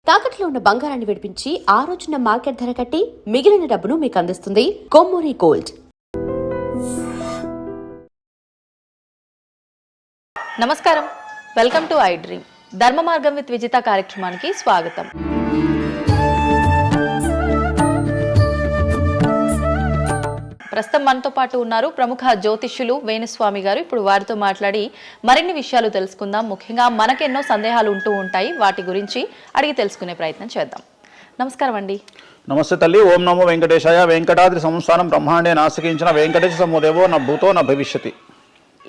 తాకట్లో ఉన్న బంగారాన్ని విడిపించి ఆ రోజున మార్కెట్ ధర కట్టి మిగిలిన డబ్బును మీకు అందిస్తుంది కొమ్మూరి గోల్డ్. నమస్కారం, వెల్కమ్ టు ఐ డ్రీమ్. ధర్మ మార్గం విత్ విజిత కార్యక్రమానికి స్వాగతం. ప్రస్తుతం మనతో పాటు ఉన్నారు ప్రముఖ జ్యోతిష్యులు వేణుస్వామి గారు. ఇప్పుడు వారితో మాట్లాడి మరిన్ని విషయాలు తెలుసుకుందాం. ముఖ్యంగా మనకెన్నో సందేహాలు ఉంటూ ఉంటాయి, వాటి గురించి అడిగి తెలుసుకునే ప్రయత్నం చేద్దాం. నమస్కారం అండి. నమస్తే తల్లి. ఓం నమో వెంకటేశాయ. వెంకటాద్రి సంస్థానం బ్రహ్మాండే నాసికించిన వెంకటేశ సమోదేవో నా భూతో నా భవిష్యతి.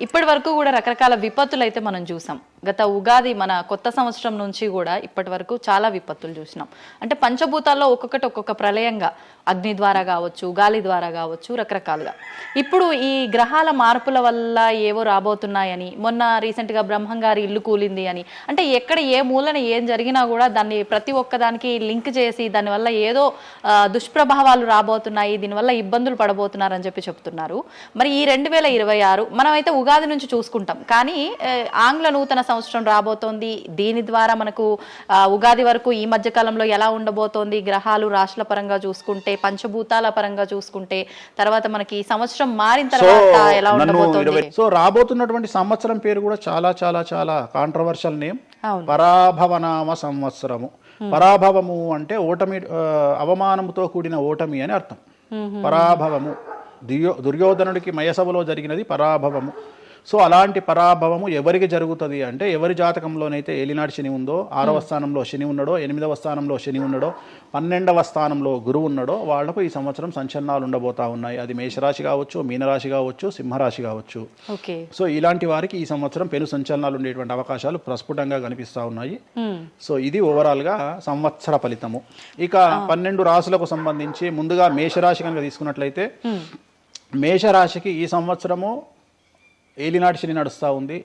ఇప్పటి వరకు కూడా రకరకాల విపత్తులు అయితే మనం చూసాం. గత ఉగాది మన కొత్త సంవత్సరం నుంచి కూడా ఇప్పటి వరకు చాలా విపత్తులు చూసినాం. అంటే పంచభూతాల్లో ఒక్కొక్కటి ఒక్కొక్క ప్రళయంగా, అగ్ని ద్వారా కావచ్చు, గాలి ద్వారా కావచ్చు, రకరకాలుగా. ఇప్పుడు ఈ గ్రహాల మార్పుల వల్ల ఏవో రాబోతున్నాయని, మొన్న రీసెంట్గా బ్రహ్మంగారి ఇల్లు కూలింది అని, అంటే ఎక్కడ ఏ మూలన ఏం జరిగినా కూడా దాన్ని ప్రతి ఒక్కదానికి లింక్ చేసి దానివల్ల ఏదో దుష్ప్రభావాలు రాబోతున్నాయి, దీనివల్ల ఇబ్బందులు పడబోతున్నారని చెప్తున్నారు. మరి ఈ 2026 మనమైతే ఉగాది నుంచి చూసుకుంటాం, కానీ ఆంగ్ల నూతన సంవత్సరం రాబోతోంది. దీని ద్వారా మనకు ఉగాది వరకు ఈ మధ్య కాలంలో ఎలా ఉండబోతోంది, గ్రహాలు రాశుల పరంగా చూసుకుంటే, పంచభూతాల పరంగా చూసుకుంటే, తర్వాత మనకి సంవత్సరం మారిన తర్వాత ఎలా ఉండబోతోంది. సో రాబోతున్నటువంటి సంవత్సరం పేరు కూడా చాలా చాలా చాలా కాంట్రవర్షియల్ నేమ్, పరాభవనామ సంవత్సరము. పరాభవము అంటే ఓటమి, అవమానముతో కూడిన ఓటమి అని అర్థం. పరాభవము దుర్యోధనుడికి మయసభలో జరిగినది పరాభవము. సో అలాంటి పరాభవము ఎవరికి జరుగుతుంది అంటే, ఎవరి జాతకంలోనైతే ఏలినాటి శని ఉందో, 6వ స్థానంలో శని ఉన్నాడో, 8వ స్థానంలో శని ఉన్నాడో, 12వ స్థానంలో గురువు ఉన్నాడో, వాళ్లకు ఈ సంవత్సరం సంచలనాలు ఉండబోతా ఉన్నాయి. అది మేషరాశి కావచ్చు, మీనరాశి కావచ్చు, సింహరాశి కావచ్చు. సో ఇలాంటి వారికి ఈ సంవత్సరం పెను సంచలనాలు ఉండేటువంటి అవకాశాలు ప్రస్ఫుటంగా కనిపిస్తూ ఉన్నాయి. సో ఇది ఓవరాల్గా సంవత్సర ఫలితము. ఇక 12 రాశులకు సంబంధించి ముందుగా మేషరాశి కనుక తీసుకున్నట్లయితే, మేషరాశికి ఈ సంవత్సరము ఏలినాటి శని నడుస్తూ ఉంది.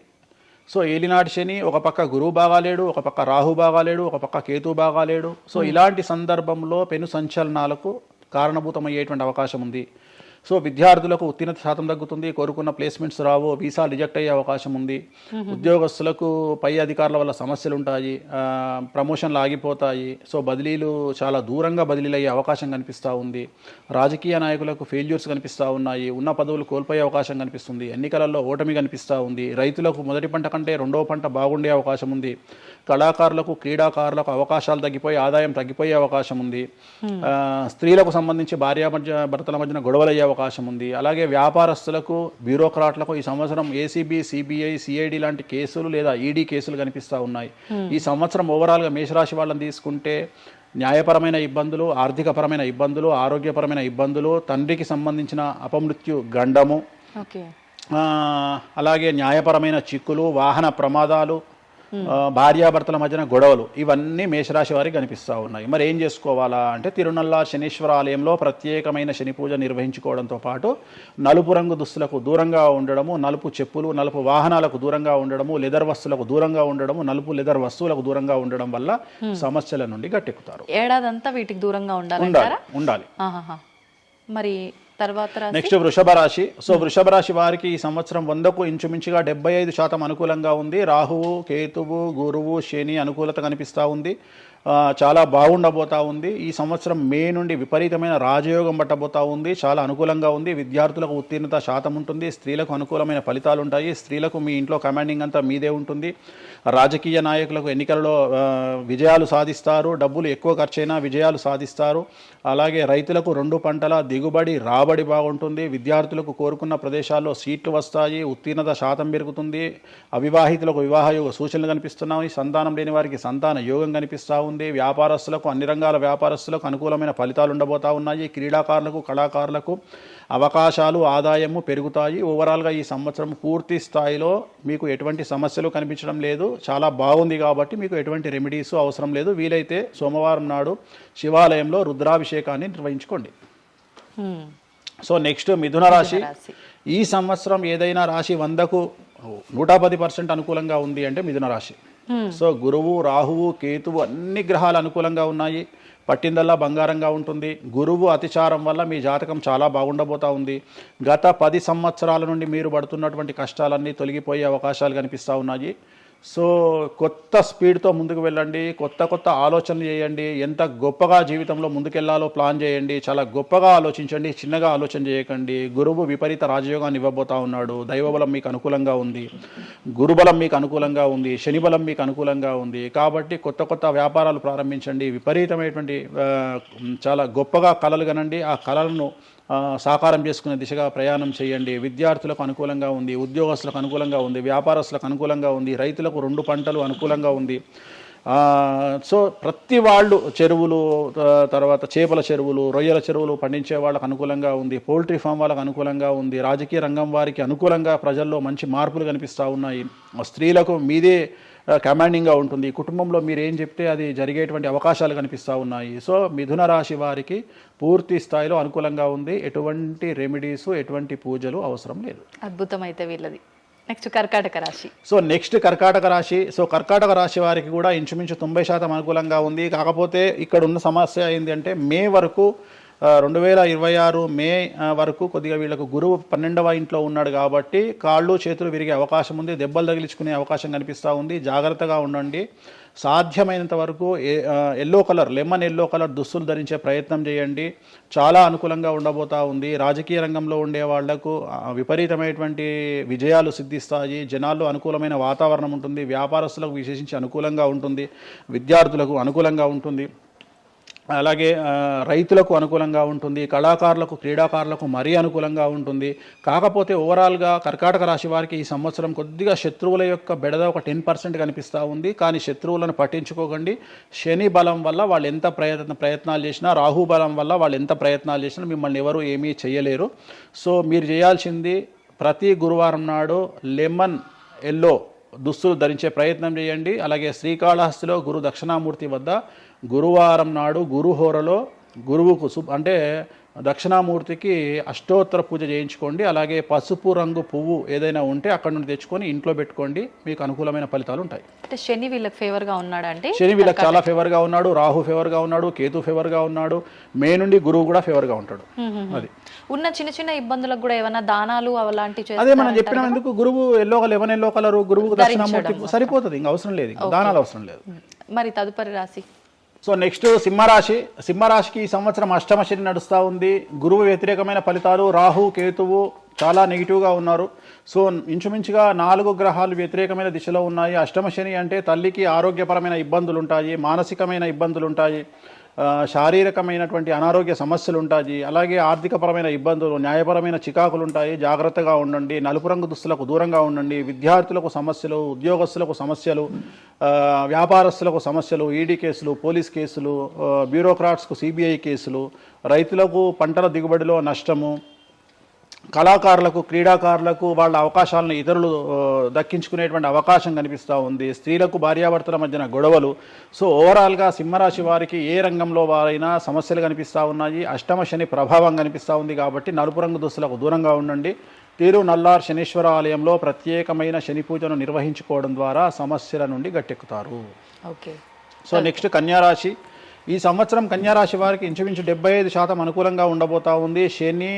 సో ఏలినాటి శని ఒక పక్క గురువు బాగాలేడు, ఒక పక్క రాహు బాగాలేడు, ఒక పక్క కేతు బాగాలేడు. సో ఇలాంటి సందర్భంలో పెను సంచలనాలకు కారణభూతమయ్యేటువంటి అవకాశం ఉంది. సో విద్యార్థులకు ఉత్తీర్ణత శాతం తగ్గుతుంది, కోరుకున్న ప్లేస్మెంట్స్ రావు, వీసా రిజెక్ట్ అయ్యే అవకాశం ఉంది. ఉద్యోగస్తులకు పై అధికారుల వల్ల సమస్యలు ఉంటాయి, ప్రమోషన్లు ఆగిపోతాయి. సో బదిలీలు చాలా దూరంగా బదిలీలు అయ్యే అవకాశం కనిపిస్తూ ఉంది. రాజకీయ నాయకులకు ఫెయిల్యూర్స్ కనిపిస్తూ ఉన్నాయి, ఉన్న పదవులు కోల్పోయే అవకాశం కనిపిస్తుంది, ఎన్నికలలో ఓటమి కనిపిస్తూ ఉంది. రైతులకు మొదటి పంట కంటే రెండవ పంట బాగుండే అవకాశం ఉంది. కళాకారులకు, క్రీడాకారులకు అవకాశాలు తగ్గిపోయి ఆదాయం తగ్గిపోయే అవకాశం ఉంది. స్త్రీలకు సంబంధించి భర్తల మధ్యన గొడవలు అయ్యే అవకాశం ఉంది. అలాగే వ్యాపారస్తులకు, బ్యూరోక్రాట్లకు ఈ సంవత్సరం ఏసీబీ, సిబిఐ, సిఐడి లాంటి కేసులు లేదా ఈడీ కేసులు కనిపిస్తూ ఉన్నాయి. ఈ సంవత్సరం ఓవరాల్గా మేషరాశి వాళ్ళని తీసుకుంటే న్యాయపరమైన ఇబ్బందులు, ఆర్థికపరమైన ఇబ్బందులు, ఆరోగ్యపరమైన ఇబ్బందులు, తండ్రికి సంబంధించిన అపమృత్యు గండము, అలాగే న్యాయపరమైన చిక్కులు, వాహన ప్రమాదాలు, భార్యాభర్తల మధ్యన గొడవలు, ఇవన్నీ మేషరాశి వారికి కనిపిస్తూ ఉన్నాయి. మరి ఏం చేసుకోవాలా అంటే, తిరునల్లా శనీశ్వర ఆలయంలో ప్రత్యేకమైన శని పూజ నిర్వహించుకోవడంతో పాటు నలుపు రంగు దుస్తులకు దూరంగా ఉండడము, నలుపు చెప్పులు, నలుపు వాహనాలకు దూరంగా ఉండడము, లెదర్ వస్తువులకు దూరంగా ఉండడము, నలుపు లెదర్ వస్తువులకు దూరంగా ఉండడం వల్ల సమస్యల నుండి గట్టెక్కుతారు. ఏడాదంతా వీటికి దూరంగా ఉండాలి. మరి నెక్స్ట్ వృషభ రాశి. సో వృషభ రాశి వారికి ఈ సంవత్సరం 100కు ఇంచుమించుగా 75% అనుకూలంగా ఉంది. రాహువు, కేతువు, గురువు, శని అనుకూలత కనిపిస్తూ ఉంది. చాలా బాగుండబోతా ఉంది. ఈ సంవత్సరం మే నుండి విపరీతమైన రాజయోగం పట్టబోతా ఉంది. చాలా అనుకూలంగా ఉంది. విద్యార్థులకు ఉత్తీర్ణత శాతం ఉంటుంది. స్త్రీలకు అనుకూలమైన ఫలితాలు ఉంటాయి. స్త్రీలకు మీ ఇంట్లో కమాండింగ్ అంతా మీదే ఉంటుంది. రాజకీయ నాయకులకు ఎన్నికలలో విజయాలు సాధిస్తారు. డబ్బులు ఎక్కువ ఖర్చైనా విజయాలు సాధిస్తారు. అలాగే రైతులకు 2 పంటల దిగుబడి, రాబడి బాగుంటుంది. విద్యార్థులకు కోరుకున్న ప్రదేశాల్లో సీట్లు వస్తాయి. ఉత్తీర్ణత శాతం పెరుగుతుంది. అవివాహితులకు వివాహ యోగ సూచనలు కనిపిస్తున్నాయి. సంతానం లేని వారికి సంతాన యోగం కనిపిస్తూ ఉంది. వ్యాపారస్తులకు, అన్ని రంగాల వ్యాపారస్తులకు అనుకూలమైన ఫలితాలు ఉండబోతా ఉన్నాయి. క్రీడాకారులకు, కళాకారులకు అవకాశాలు, ఆదాయము పెరుగుతాయి. ఓవరాల్గా ఈ సంవత్సరం పూర్తి స్థాయిలో మీకు ఎటువంటి సమస్యలు కనిపించడం లేదు. చాలా బాగుంది కాబట్టి మీకు ఎటువంటి రెమెడీస్ అవసరం లేదు. వీలైతే సోమవారం నాడు శివాలయంలో రుద్రాభిషేకాన్ని నిర్వహించుకోండి. సో నెక్స్ట్ మిథున రాశి. ఈ సంవత్సరం ఏదైనా రాశి 100కు 110% అనుకూలంగా ఉంది అంటే మిథున రాశి. సో గురువు, రాహువు, కేతువు అన్ని గ్రహాలు అనుకూలంగా ఉన్నాయి. పట్టిందల్లా బంగారంగా ఉంటుంది. గురువు అతిచారం వల్ల మీ జాతకం చాలా బాగుండబోతా ఉంది. గత 10 సంవత్సరాల నుండి మీరు పడుతున్నటువంటి కష్టాలన్నీ తొలగిపోయే అవకాశాలు కనిపిస్తూ ఉన్నాయి. సో కొత్త స్పీడ్తో ముందుకు వెళ్ళండి, కొత్త కొత్త ఆలోచనలు చేయండి, ఎంత గొప్పగా జీవితంలో ముందుకెళ్లాలో ప్లాన్ చేయండి, చాలా గొప్పగా ఆలోచించండి, చిన్నగా ఆలోచన చేయకండి. గురువు విపరీత రాజయోగాన్ని ఇవ్వబోతా ఉన్నాడు. దైవబలం మీకు అనుకూలంగా ఉంది, గురుబలం మీకు అనుకూలంగా ఉంది, శనిబలం మీకు అనుకూలంగా ఉంది. కాబట్టి కొత్త కొత్త వ్యాపారాలు ప్రారంభించండి, విపరీతమైనటువంటి చాలా గొప్పగా కలలు కనండి, ఆ కళలను సాకారం చేసుకునే దిశగా ప్రయాణం చేయండి. విద్యార్థులకు అనుకూలంగా ఉంది, ఉద్యోగస్తులకు అనుకూలంగా ఉంది, వ్యాపారస్తులకు అనుకూలంగా ఉంది, రైతులకు 2 పంటలు అనుకూలంగా ఉంది. సో ప్రతి వాళ్ళు చెరువులు, తర్వాత చేపల చెరువులు, రొయ్యల చెరువులు పండించే వాళ్ళకు అనుకూలంగా ఉంది, పౌల్ట్రీ ఫామ్ వాళ్ళకు అనుకూలంగా ఉంది, రాజకీయ రంగం వారికి అనుకూలంగా ప్రజల్లో మంచి మార్పులు కనిపిస్తూ ఉన్నాయి. స్త్రీలకు మీదే కమాండింగ్గా ఉంటుంది, కుటుంబంలో మీరు ఏం చెప్తే అది జరిగేటువంటి అవకాశాలు కనిపిస్తూ ఉన్నాయి. సో మిథున రాశి వారికి పూర్తి స్థాయిలో అనుకూలంగా ఉంది. ఎటువంటి రెమెడీస్, ఎటువంటి పూజలు అవసరం లేదు. అద్భుతం అయితే వీళ్ళది. నెక్స్ట్ కర్కాటక రాశి. సో నెక్స్ట్ కర్కాటక రాశి. సో కర్కాటక రాశి వారికి కూడా ఇంచుమించు 90% అనుకూలంగా ఉంది. కాకపోతే ఇక్కడ ఉన్న సమస్య ఏంటి అంటే మే వరకు 2026 మే వరకు కొద్దిగా వీళ్ళకు గురువు 12వ ఇంట్లో ఉన్నాడు కాబట్టి కాళ్ళు చేతులు విరిగే అవకాశం ఉంది, దెబ్బలు తగిలించుకునే అవకాశం కనిపిస్తూ ఉంది. జాగ్రత్తగా ఉండండి. సాధ్యమైనంత వరకు yellow colour, lemon yellow colour దుస్తులు ధరించే ప్రయత్నం చేయండి. చాలా అనుకూలంగా ఉండబోతూ ఉంది. రాజకీయ రంగంలో ఉండే వాళ్లకు విపరీతమైనటువంటి విజయాలు సిద్ధిస్తాయి. జనాల్లో అనుకూలమైన వాతావరణం ఉంటుంది. వ్యాపారస్తులకు విశేషించి అనుకూలంగా ఉంటుంది. విద్యార్థులకు అనుకూలంగా ఉంటుంది. అలాగే రైతులకు అనుకూలంగా ఉంటుంది. కళాకారులకు, క్రీడాకారులకు మరీ అనుకూలంగా ఉంటుంది. కాకపోతే ఓవరాల్గా కర్కాటక రాశి వారికి ఈ సంవత్సరం కొద్దిగా శత్రువుల యొక్క బెడద ఒక 10% కనిపిస్తూ ఉంది. కానీ శత్రువులను పట్టించుకోకండి. శని బలం వల్ల వాళ్ళు ఎంత ప్రయత్నాలు చేసినా, రాహు బలం వల్ల వాళ్ళు ఎంత ప్రయత్నాలు చేసినా మిమ్మల్ని ఎవరు ఏమీ చేయలేరు. సో మీరు చేయాల్సింది ప్రతి గురువారం నాడు లెమన్ ఎల్లో దుస్తులు ధరించే ప్రయత్నం చేయండి. అలాగే శ్రీకాళహస్తిలో గురు దక్షిణామూర్తి వద్ద గురువారం నాడు గురుహోరలో గురువుకు అంటే దక్షిణామూర్తికి అష్టోత్తర పూజ చేయించుకోండి. అలాగే పసుపు రంగు పువ్వు ఏదైనా ఉంటే అక్కడ నుండి తెచ్చుకొని ఇంట్లో పెట్టుకోండి. మీకు అనుకూలమైన ఫలితాలు ఉంటాయి. అంటే శని వీళ్ళకి ఫేవర్గా ఉన్నాడు అంటే శని వీళ్ళకి చాలా ఫేవర్గా ఉన్నాడు, రాహు ఫేవర్గా ఉన్నాడు, కేతు ఫేవర్గా ఉన్నాడు, మే నుండి గురువు కూడా ఫేవర్గా ఉంటాడు. అది ఉన్న చిన్న చిన్న ఇబ్బందులకు కూడా ఏమైనా దానాలు అలాంటివి అదే మనం చెప్పిన ఎందుకు గురువు లెమన్ ఎల్లో కలర్ గురువుకు దక్షిణామూర్తి సరిపోతుంది, ఇంకా అవసరం లేదు, దానాలు అవసరం లేదు. మరి తదుపరి రాశి. సో నెక్స్ట్ సింహరాశి. సింహరాశికి ఈ సంవత్సరం అష్టమ శని నడుస్తూ ఉంది. గురువు వ్యతిరేకమైన ఫలితాలు, రాహు కేతువు చాలా నెగిటివ్గా ఉన్నారు. సో ఇంచుమించుగా 4 గ్రహాలు వ్యతిరేకమైన దిశలో ఉన్నాయి. అష్టమ శని అంటే తల్లికి ఆరోగ్యపరమైన ఇబ్బందులు ఉంటాయి, మానసికమైన ఇబ్బందులు ఉంటాయి, శారీరకమైనటువంటి అనారోగ్య సమస్యలు ఉంటాయి, అలాగే ఆర్థికపరమైన ఇబ్బందులు, న్యాయపరమైన చికాకులు ఉంటాయి. జాగ్రత్తగా ఉండండి. నలుపు రంగు దుస్తులకు దూరంగా ఉండండి. విద్యార్థులకు సమస్యలు, ఉద్యోగస్తులకు సమస్యలు, వ్యాపారస్తులకు సమస్యలు, ఈడీ కేసులు, పోలీస్ కేసులు, బ్యూరోక్రాట్స్కు సిబిఐ కేసులు, రైతులకు పంటల దిగుబడిలో నష్టము, కళాకారులకు, క్రీడాకారులకు వాళ్ళ అవకాశాలను ఇతరులు దక్కించుకునేటువంటి అవకాశం కనిపిస్తూ ఉంది. స్త్రీలకు భార్యాభర్తల మధ్యన గొడవలు. సో ఓవరాల్గా సింహరాశి వారికి ఏ రంగంలో వారైనా సమస్యలు కనిపిస్తూ ఉన్నాయి. అష్టమ శని ప్రభావం కనిపిస్తూ ఉంది కాబట్టి నలుపు రంగు దుస్తులకు దూరంగా ఉండండి. తిరునల్లార్ శనీశ్వర ఆలయంలో ప్రత్యేకమైన శని పూజను నిర్వహించుకోవడం ద్వారా సమస్యల నుండి గట్టెక్కుతారు. ఓకే. సో నెక్స్ట్ కన్యారాశి. ఈ సంవత్సరం కన్యారాశి వారికి ఇంచుమించు 75% అనుకూలంగా ఉండబోతా ఉంది. శని,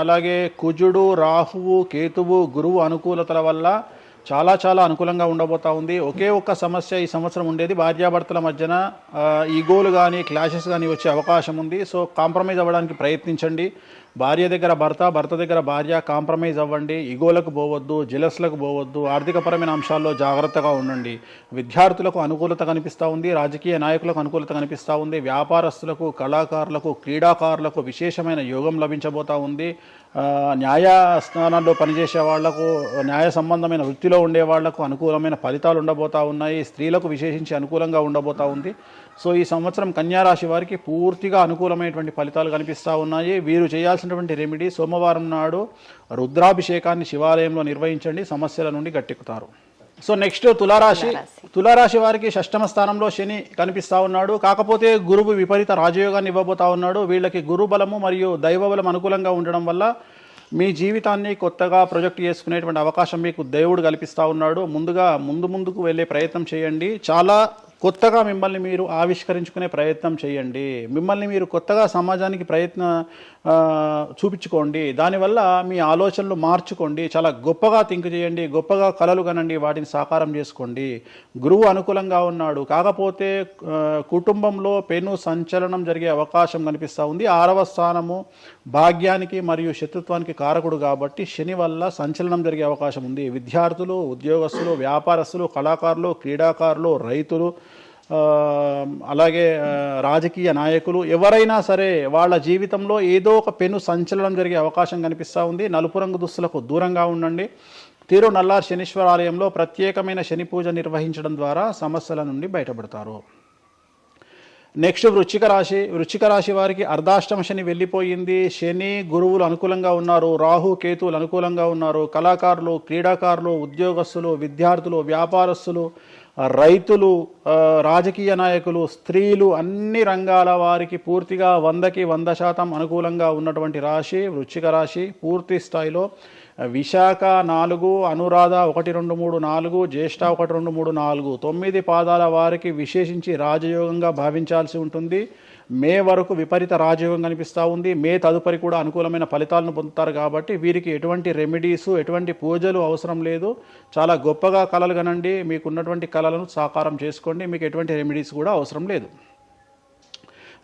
అలాగే కుజుడు, రాహువు, కేతువు, గురువు అనుకూలతల వల్ల చాలా అనుకూలంగా ఉండబోతా ఉంది. ఒకే ఒక్క సమస్య ఈ సంవత్సరం ఉండేది, భార్యాభర్తల మధ్యన ఈగోలు కానీ క్లాషెస్ కానీ వచ్చే అవకాశం ఉంది. సో కాంప్రమైజ్ అవ్వడానికి ప్రయత్నించండి. భార్య దగ్గర భర్త, భర్త దగ్గర భార్య కాంప్రమైజ్ అవ్వండి. ఈగోలకు పోవద్దు, జెలస్లకు పోవద్దు. ఆర్థికపరమైన అంశాల్లో జాగ్రత్తగా ఉండండి. విద్యార్థులకు అనుకూలత కనిపిస్తూ ఉంది. రాజకీయ నాయకులకు అనుకూలత కనిపిస్తూ ఉంది. వ్యాపారస్తులకు, కళాకారులకు, క్రీడాకారులకు విశేషమైన యోగం లభించబోతూ ఉంది. న్యాయస్థానాల్లో పనిచేసే వాళ్లకు, న్యాయ సంబంధమైన వృత్తిలో ఉండే వాళ్లకు అనుకూలమైన ఫలితాలు ఉండబోతూ ఉన్నాయి. స్త్రీలకు విశేషించి అనుకూలంగా ఉండబోతూ ఉంది. సో ఈ సంవత్సరం కన్యారాశి వారికి పూర్తిగా అనుకూలమైనటువంటి ఫలితాలు కనిపిస్తూ ఉన్నాయి. వీరు చేయాల్సినటువంటి రెమెడీ, సోమవారం నాడు రుద్రాభిషేకాన్ని శివాలయంలో నిర్వహించండి. సమస్యల నుండి గట్టెక్కుతారు. సో నెక్స్ట్ తులారాశి. తులారాశి వారికి 6వ స్థానంలో శని కనిపిస్తూ ఉన్నాడు. కాకపోతే గురువు విపరీత రాజయోగాన్ని ఇవ్వబోతా ఉన్నాడు. వీళ్ళకి గురు బలము మరియు దైవ బలం అనుకూలంగా ఉండడం వల్ల మీ జీవితాన్ని కొత్తగా ప్రొజెక్ట్ చేసుకునేటువంటి అవకాశం మీకు దేవుడు కల్పిస్తూ ఉన్నాడు. ముందుకు వెళ్ళే ప్రయత్నం చేయండి. చాలా కొత్తగా మిమ్మల్ని మీరు ఆవిష్కరించుకునే ప్రయత్నం చేయండి. మిమ్మల్ని మీరు కొత్తగా సమాజానికి చూపించుకోండి. దానివల్ల మీ ఆలోచనలు మార్చుకోండి. చాలా గొప్పగా థింక్ చేయండి, గొప్పగా కలలు కనండి, వాటిని సాకారం చేసుకోండి. గురువు అనుకూలంగా ఉన్నాడు, కాకపోతే కుటుంబంలో పెను సంచలనం జరిగే అవకాశం కనిపిస్తూ ఉంది. 6వ స్థానము భాగ్యానికి మరియు శత్రుత్వానికి కారకుడు కాబట్టి శని వల్ల సంచలనం జరిగే అవకాశం ఉంది. విద్యార్థులు, ఉద్యోగస్తులు, వ్యాపారస్తులు, కళాకారులు, క్రీడాకారులు, రైతులు, అలాగే రాజకీయ నాయకులు ఎవరైనా సరే వాళ్ళ జీవితంలో ఏదో ఒక పెను సంచలనం జరిగే అవకాశం కనిపిస్తూ ఉంది. నలుపు రంగు దుస్తులకు దూరంగా ఉండండి. తిరునల్లార్ శనీశ్వర ఆలయంలో ప్రత్యేకమైన శని పూజ నిర్వహించడం ద్వారా సమస్యల నుండి బయటపడతారు. నెక్స్ట్ వృశ్చిక రాశి వారికి అర్ధాష్టమ శని వెళ్ళిపోయింది. శని గురువులు అనుకూలంగా ఉన్నారు, రాహు కేతువులు అనుకూలంగా ఉన్నారు. కళాకారులు, క్రీడాకారులు, ఉద్యోగస్తులు, విద్యార్థులు, వ్యాపారస్తులు, రైతులు, రాజకీయ నాయకులు, స్త్రీలు, అన్ని రంగాల వారికి పూర్తిగా 100కి 100% అనుకూలంగా ఉన్నటువంటి రాశి వృశ్చిక రాశి. పూర్తి స్థాయిలో విశాఖ 4, అనురాధ 1, 2, 3, 4, జ్యేష్ఠ 1, 2, 3, 4, 9 పాదాల వారికి విశేషించి రాజయోగంగా భావించాల్సి ఉంటుంది. మే వరకు విపరీత రాజయోగం కనిపిస్తూ ఉంది. మే తదుపరి కూడా అనుకూలమైన ఫలితాలను పొందుతారు కాబట్టి వీరికి ఎటువంటి రెమెడీసు, ఎటువంటి పూజలు అవసరం లేదు. చాలా గొప్పగా కళలు కనండి, మీకు ఉన్నటువంటి కళలను సాకారం చేసుకోండి, మీకు ఎటువంటి రెమెడీస్ కూడా అవసరం లేదు.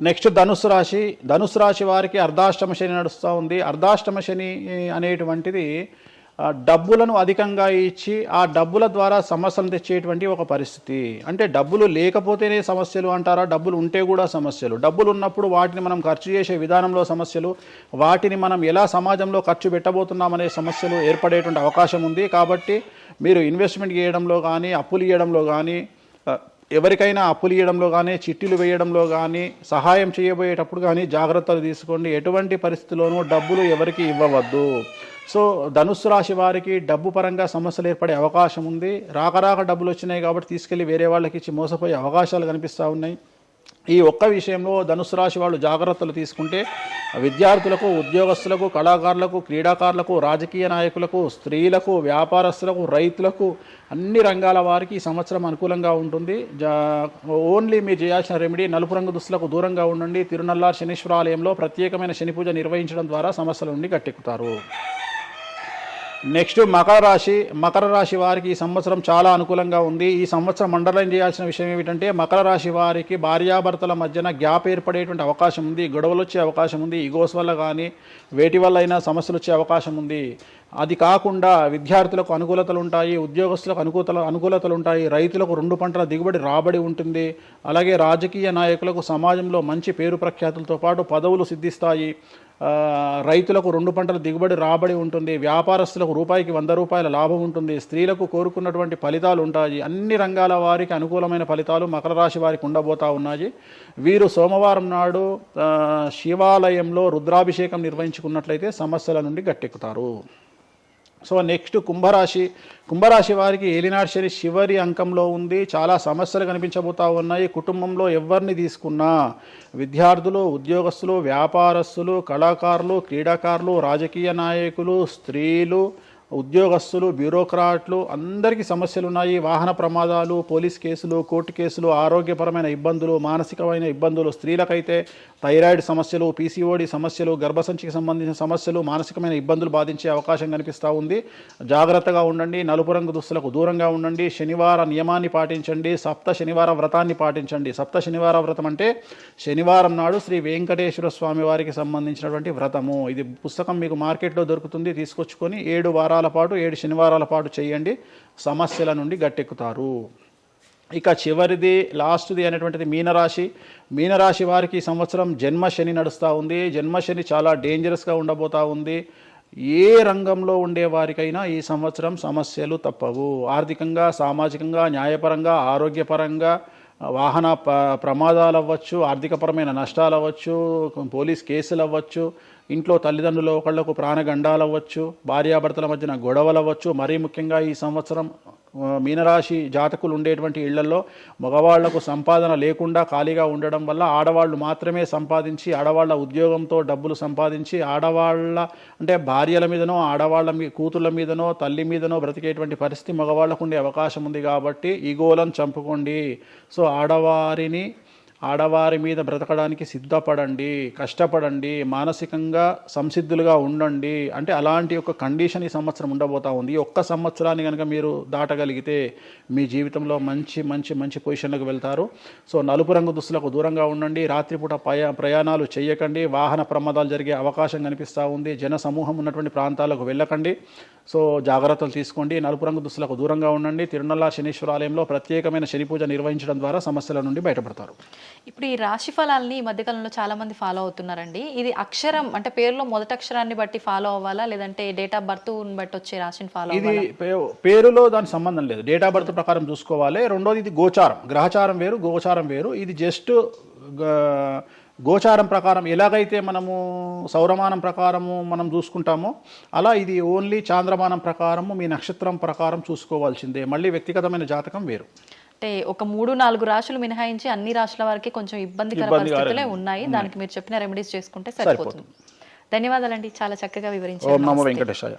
నెక్స్ట్ ధనుసు రాశి వారికి అర్ధాష్టమ శని నడుస్తూ ఉంది. అర్ధాష్టమ శని అనేటువంటిది డబ్బులను అధికంగా ఇచ్చి ఆ డబ్బుల ద్వారా సమస్యలు తెచ్చేటువంటి ఒక పరిస్థితి. అంటే డబ్బులు లేకపోతేనే సమస్యలు అంటారా? డబ్బులు ఉంటే కూడా సమస్యలు. డబ్బులు ఉన్నప్పుడు వాటిని మనం ఖర్చు చేసే విధానంలో సమస్యలు, వాటిని మనం ఎలా సమాజంలో ఖర్చు పెట్టబోతున్నామనే సమస్యలు ఏర్పడేటువంటి అవకాశం ఉంది. కాబట్టి మీరు ఇన్వెస్ట్మెంట్ చేయడంలో కానీ, అప్పులు ఇవ్వడంలో కానీ, ఎవరికైనా అప్పులు ఇవ్వడంలో కానీ, చిట్టీలు వేయడంలో కానీ, సహాయం చేయబోయేటప్పుడు కానీ జాగ్రత్తలు తీసుకోండి. ఎటువంటి పరిస్థితుల్లోనూ డబ్బులు ఎవరికి ఇవ్వవద్దు. సో ధనుస్సు రాశి వారికి డబ్బు పరంగా సమస్యలు ఏర్పడే అవకాశం ఉంది. రాక డబ్బులు వచ్చినాయి కాబట్టి తీసుకెళ్ళి వేరే వాళ్ళకి ఇచ్చి మోసపోయే అవకాశాలు కనిపిస్తూ ఉన్నాయి. ఈ ఒక్క విషయంలో ధనుసు రాశి వాళ్ళు జాగ్రత్తలు తీసుకుంటే విద్యార్థులకు, ఉద్యోగస్తులకు, కళాకారులకు, క్రీడాకారులకు, రాజకీయ నాయకులకు, స్త్రీలకు, వ్యాపారస్తులకు, రైతులకు, అన్ని రంగాల వారికి ఈ సంవత్సరం అనుకూలంగా ఉంటుంది. ఓన్లీ మీరు చేయాల్సిన రెమెడీ నలుపు రంగు దుస్తులకు దూరంగా ఉండండి. తిరునల్లార్ శనీశ్వర ఆలయంలో ప్రత్యేకమైన శని పూజ నిర్వహించడం ద్వారా సమస్యల నుండి గట్టెక్కుతారు. నెక్స్ట్ మకర రాశి వారికి ఈ సంవత్సరం చాలా అనుకూలంగా ఉంది. ఈ సంవత్సరం అండర్లైన్ చేయాల్సిన విషయం ఏమిటంటే మకర రాశి వారికి భార్యాభర్తల మధ్యన గ్యాప్ ఏర్పడేటువంటి అవకాశం ఉంది. గొడవలు వచ్చే అవకాశం ఉంది. ఈగోస్ వల్ల కానీ వేటి వల్ల అయినా సమస్యలు వచ్చే అవకాశం ఉంది. అది కాకుండా విద్యార్థులకు అనుకూలతలు ఉంటాయి, ఉద్యోగస్తులకు అనుకూలతలు ఉంటాయి, రైతులకు 2 పంటల దిగుబడి రాబడి ఉంటుంది. అలాగే రాజకీయ నాయకులకు సమాజంలో మంచి పేరు ప్రఖ్యాతులతో పాటు పదవులు సిద్ధిస్తాయి. రైతులకు 2 పంటల దిగుబడి రాబడి ఉంటుంది. వ్యాపారస్తులకు రూపాయికి 100 రూపాయల లాభం ఉంటుంది. స్త్రీలకు కోరుకున్నటువంటి ఫలితాలు ఉంటాయి. అన్ని రంగాల వారికి అనుకూలమైన ఫలితాలు మకర రాశి వారికి ఉండబోతా ఉన్నాయి. వీరు సోమవారం నాడు శివాలయంలో రుద్రాభిషేకం నిర్వహించుకున్నట్లయితే సమస్యల నుండి గట్టెక్కుతారు. సో నెక్స్ట్ కుంభరాశి వారికి ఏలినాటి శని చివరి అంకంలో ఉంది. చాలా సమస్యలు కనిపించబోతా ఉన్నాయి. కుటుంబంలో ఎవరిని తీసుకున్నా విద్యార్థులు, ఉద్యోగస్తులు, వ్యాపారస్తులు, కళాకారులు, క్రీడాకారులు, రాజకీయ నాయకులు, స్త్రీలు, ఉద్యోగస్తులు, బ్యూరోక్రాట్లు అందరికీ సమస్యలు ఉన్నాయి. వాహన ప్రమాదాలు, పోలీస్ కేసులు, కోర్టు కేసులు, ఆరోగ్యపరమైన ఇబ్బందులు, మానసికమైన ఇబ్బందులు, స్త్రీలకైతే థైరాయిడ్ సమస్యలు, పీసీఓడి సమస్యలు, గర్భసంచికి సంబంధించిన సమస్యలు, మానసికమైన ఇబ్బందులు బాధించే అవకాశం కనిపిస్తూ ఉంది. జాగ్రత్తగా ఉండండి. నలుపు రంగు దుస్తులకు దూరంగా ఉండండి. శనివార నియమాన్ని పాటించండి. సప్త శనివార వ్రతాన్ని పాటించండి. సప్త శనివార వ్రతం అంటే శనివారం నాడు శ్రీ వెంకటేశ్వర స్వామి వారికి సంబంధించినటువంటి వ్రతము. ఇది పుస్తకం మీకు మార్కెట్లో దొరుకుతుంది, తీసుకొచ్చుకొని 7 వారాల పాటు 7 శనివారాల పాటు చేయండి. సమస్యల నుండి గట్టెక్కుతారు. ఇక చివరిది లాస్ట్ది అనేటువంటిది మీనరాశి వారికి ఈ సంవత్సరం జన్మశని నడుస్తూ ఉంది. జన్మశని చాలా డేంజరస్గా ఉండబోతూ ఉంది. ఏ రంగంలో ఉండే వారికైనా ఈ సంవత్సరం సమస్యలు తప్పవు. ఆర్థికంగా, సామాజికంగా, న్యాయపరంగా, ఆరోగ్యపరంగా, వాహన ప్రమాదాలు అవ్వచ్చు, ఆర్థికపరమైన నష్టాలు అవ్వచ్చు, పోలీస్ కేసులు అవ్వచ్చు, ఇంట్లో తల్లిదండ్రులు ఒకళ్లకు ప్రాణగండాలు అవ్వచ్చు, భార్యాభర్తల మధ్యన గొడవలు అవ్వచ్చు. మరీ ముఖ్యంగా ఈ సంవత్సరం మీనరాశి జాతకులు ఉండేటువంటి ఇళ్లలో మగవాళ్లకు సంపాదన లేకుండా ఖాళీగా ఉండడం వల్ల ఆడవాళ్ళు మాత్రమే సంపాదించి ఆడవాళ్ళ ఉద్యోగంతో డబ్బులు సంపాదించి ఆడవాళ్ళ అంటే భార్యల మీదనో ఆడవాళ్ళ కూతుళ్ళ మీదనో తల్లి మీదనో బ్రతికేటువంటి పరిస్థితి మగవాళ్ళకు ఉండే అవకాశం ఉంది. కాబట్టి ఈగోలను చంపుకోండి. సో ఆడవారి మీద బ్రతకడానికి సిద్ధపడండి, కష్టపడండి, మానసికంగా సంసిద్ధులుగా ఉండండి. అంటే అలాంటి ఒక కండిషన్ ఈ సంవత్సరం ఉండబోతా ఉంది. ఈ ఒక్క సంవత్సరాన్ని కనుక మీరు దాటగలిగితే మీ జీవితంలో మంచి మంచి మంచి పొజిషన్లకు వెళ్తారు. సో నలుపు రంగు దుస్తులకు దూరంగా ఉండండి. రాత్రిపూట ప్రయాణాలు చేయకండి. వాహన ప్రమాదాలు జరిగే అవకాశం కనిపిస్తూ ఉంది. జన సమూహం ఉన్నటువంటి ప్రాంతాలకు వెళ్ళకండి. సో జాగ్రత్తలు తీసుకోండి. నలుపు రంగు దుస్తులకు దూరంగా ఉండండి. తిరునల్లా శనీశ్వర ఆలయంలో ప్రత్యేకమైన శని పూజ నిర్వహించడం ద్వారా సమస్యల నుండి బయటపడతారు. ఇప్పుడు ఈ రాశి ఫలాల్ని ఈ మధ్యకాలంలో చాలా మంది ఫాలో అవుతున్నారండి. ఇది అక్షరం అంటే పేరులో మొదటి అక్షరాన్ని బట్టి ఫాలో అవ్వాలా, లేదంటే డేట్ ఆఫ్ బర్త్ బట్టి వచ్చే రాశిని ఫాలో ఇది అవ్వాలా? పేరులో దాని సంబంధం లేదు. డేట్ ఆఫ్ బర్త్ ప్రకారం చూసుకోవాలి. రెండోది ఇది గోచారం, గ్రహచారం వేరు, గోచారం వేరు. ఇది జస్ట్ గోచారం ప్రకారం ఎలాగైతే మనము సౌరమానం ప్రకారము మనం చూసుకుంటామో అలా ఇది ఓన్లీ చాంద్రమానం ప్రకారము మీ నక్షత్రం ప్రకారం చూసుకోవాల్సిందే. మళ్ళీ వ్యక్తిగతమైన జాతకం వేరు. అంటే ఒక 3-4 రాశులు మినహాయించి అన్ని రాశుల వరకు కొంచెం ఇబ్బందికర పరిస్థితులే ఉన్నాయి. దానికి మీరు చెప్పిన రెమెడీస్ చేసుకుంటే సరిపోతుంది. ధన్యవాదాలండి, చాలా చక్కగా వివరించారు. ఓం నమో వెంకటేశాయ.